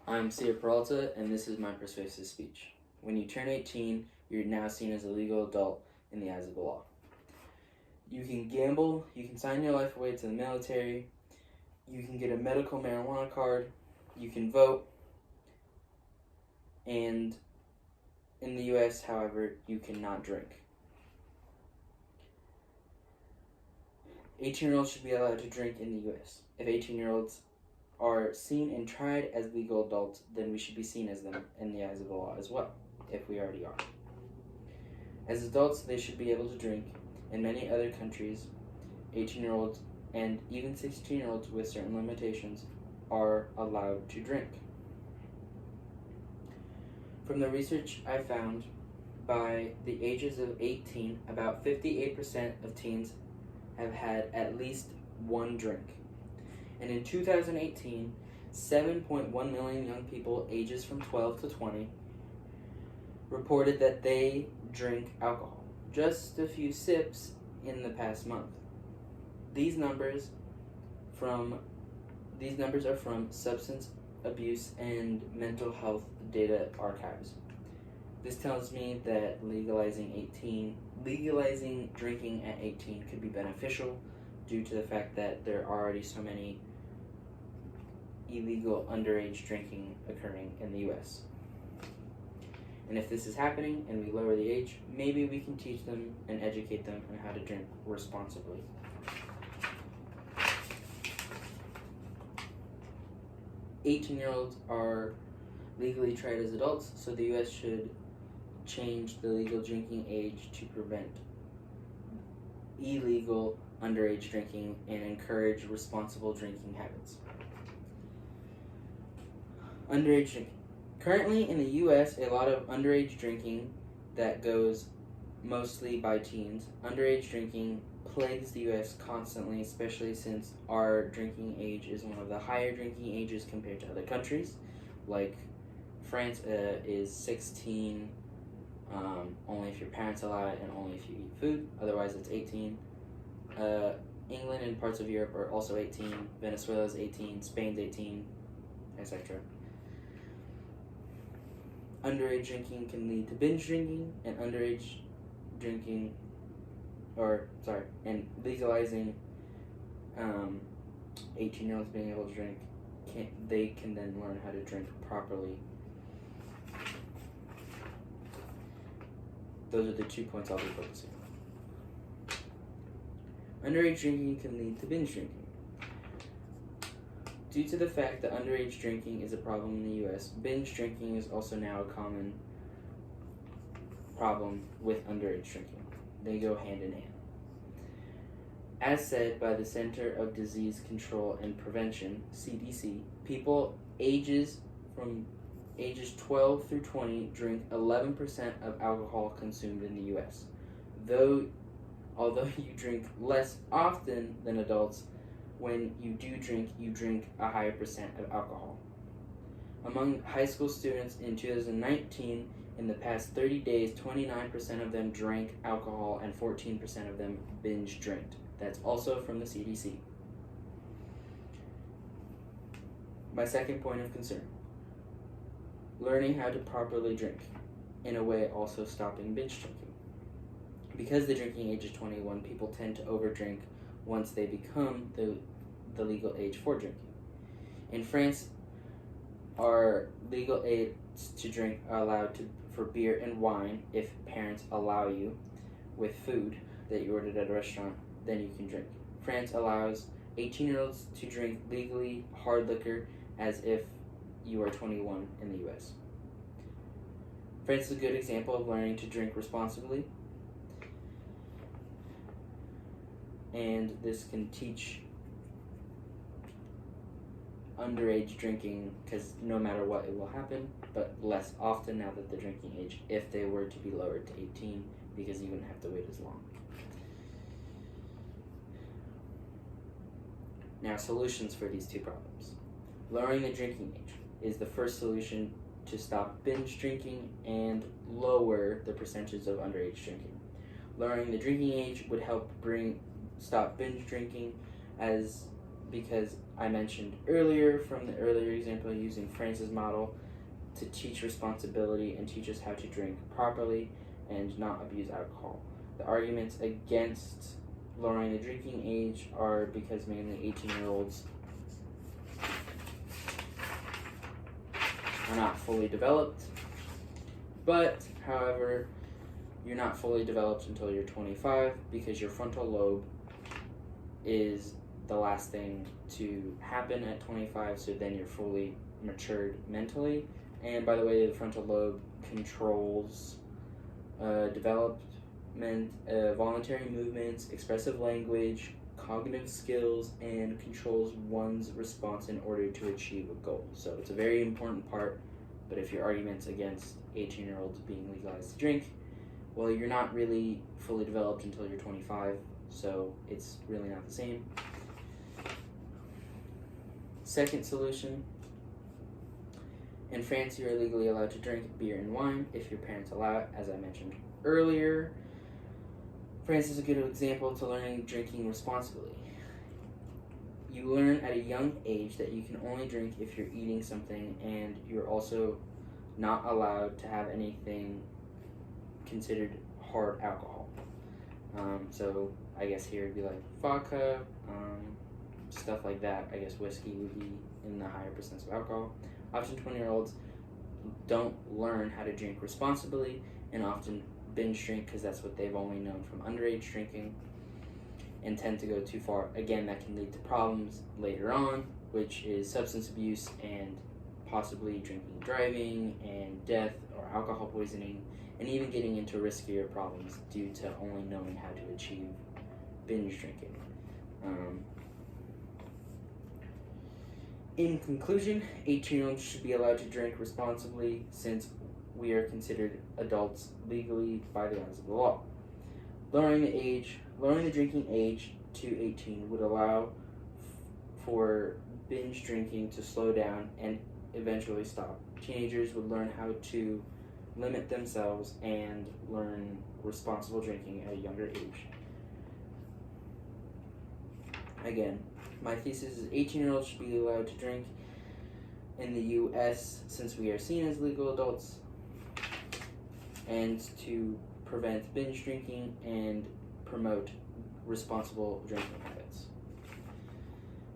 I'm Sia Peralta, and this is my persuasive speech. When you turn 18, you're now seen as a legal adult in the eyes of the law. You can gamble, you can sign your life away to the military, you can get a medical marijuana card, you can vote, and in the US, however, you cannot drink. 18-year-olds should be allowed to drink in the US. If 18-year-olds are seen and tried as legal adults, then we should be seen as them in the eyes of the law as well, if we already are. As adults, they should be able to drink. In many other countries, 18-year-olds and even 16-year-olds with certain limitations are allowed to drink. From the research I found, by the ages of 18, about 58% of teens have had at least one drink. And in 2018, 7.1 million young people ages from 12 to 20 reported that they drink alcohol, just a few sips in the past month. These numbers are from Substance Abuse and Mental Health Data Archives. This tells me that legalizing drinking at 18 could be beneficial due to the fact that there are already so many illegal underage drinking occurring in the US. And if this is happening and we lower the age, maybe we can teach them and educate them on how to drink responsibly. "18-year-olds are legally tried as adults, so the US should change the legal drinking age to prevent illegal underage drinking and encourage responsible drinking habits." Underage drinking. Currently in the US, a lot of underage drinking that goes mostly by teens. Underage drinking plagues the US constantly, especially since our drinking age is one of the higher drinking ages compared to other countries. Like France is 16, only if your parents allow it and only if you eat food. Otherwise, it's 18. England and parts of Europe are also 18. Venezuela is 18. Spain's 18, etc. Underage drinking can lead to binge drinking, and and legalizing 18-year-olds being able to drink, they can then learn how to drink properly. Those are the 2 points I'll be focusing on. Underage drinking can lead to binge drinking. Due to the fact that underage drinking is a problem in the US, binge drinking is also now a common problem with underage drinking. They go hand in hand. As said by the Center of Disease Control and Prevention, CDC, people from ages 12 through 20 drink 11% of alcohol consumed in the US. Although you drink less often than adults, when you drink a higher percent of alcohol. Among high school students in 2019, in the past 30 days, 29% of them drank alcohol and 14% of them binge drank. That's also from the CDC. My second point of concern: learning how to properly drink, in a way also stopping binge drinking. Because the drinking age is 21, people tend to overdrink once they become the legal age for drinking. In France, our legal age to drink are allowed for beer and wine if parents allow you. With food that you ordered at a restaurant, then you can drink. France allows 18-year-olds to drink legally hard liquor as if you are 21 in the US. France is a good example of learning to drink responsibly, and this can teach underage drinking, because no matter what, it will happen, but less often now that the drinking age, if they were to be lowered to 18, because you wouldn't have to wait as long. Now, solutions for these two problems. Lowering the drinking age is the first solution to stop binge drinking and lower the percentage of underage drinking. Lowering the drinking age would help stop binge drinking, as because I mentioned earlier from the earlier example using France's model to teach responsibility and teach us how to drink properly and not abuse alcohol. The arguments against lowering the drinking age are because mainly 18-year-olds are not fully developed. But, however, you're not fully developed until you're 25 because your frontal lobe is the last thing to happen at 25, so then you're fully matured mentally. And by the way, the frontal lobe controls development, voluntary movements, expressive language, cognitive skills, and controls one's response in order to achieve a goal. So it's a very important part, but if your argument's against 18-year-olds being legalized to drink, well, you're not really fully developed until you're 25, so it's really not the same. Second solution, in France, you are legally allowed to drink beer and wine if your parents allow it, as I mentioned earlier. France is a good example to learning drinking responsibly. You learn at a young age that you can only drink if you're eating something, and you're also not allowed to have anything considered hard alcohol. So I guess here it'd be like vodka, stuff like that. I guess whiskey would be in the higher percents of alcohol. Often 20-year-olds don't learn how to drink responsibly and often binge drink because that's what they've only known from underage drinking and tend to go too far. Again, that can lead to problems later on, which is substance abuse and possibly drinking and driving and death or alcohol poisoning, and even getting into riskier problems due to only knowing how to achieve binge drinking. In conclusion, 18-year-olds should be allowed to drink responsibly since we are considered adults legally by the eyes of the law. Lowering the drinking age to 18 would allow for binge drinking to slow down and eventually stop. Teenagers would learn how to limit themselves and learn responsible drinking at a younger age. Again, my thesis is 18-year-olds should be allowed to drink in the U.S. since we are seen as legal adults, and to prevent binge drinking and promote responsible drinking habits.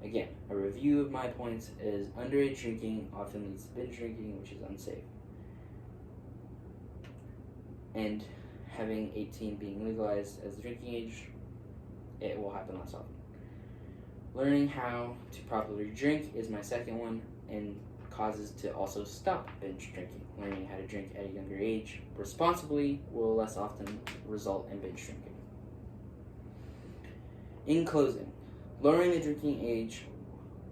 Again, a review of my points is underage drinking often leads to binge drinking, which is unsafe. And having 18 being legalized as the drinking age, it will happen less often. Learning how to properly drink is my second one, and causes to also stop binge drinking. Learning how to drink at a younger age responsibly will less often result in binge drinking. In closing, lowering the drinking age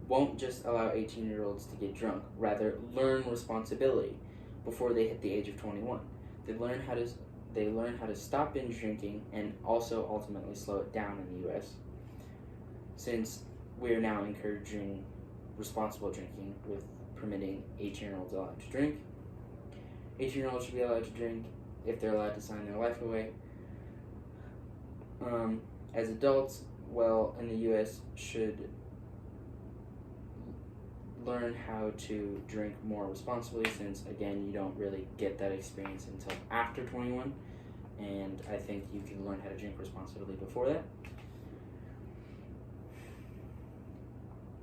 won't just allow 18-year-olds to get drunk, rather learn responsibility before they hit the age of 21. They learn how to stop binge drinking and also ultimately slow it down in the US, since we are now encouraging responsible drinking with permitting 18-year-olds allowed to drink. 18-year-olds should be allowed to drink if they're allowed to sign their life away. As adults, well, in the U.S., should learn how to drink more responsibly, since, again, you don't really get that experience until after 21, and I think you can learn how to drink responsibly before that.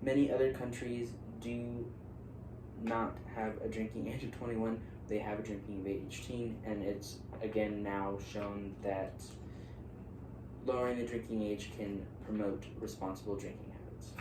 Many other countries do not have a drinking age of 21. They have a drinking age 18, and it's again now shown that lowering the drinking age can promote responsible drinking habits.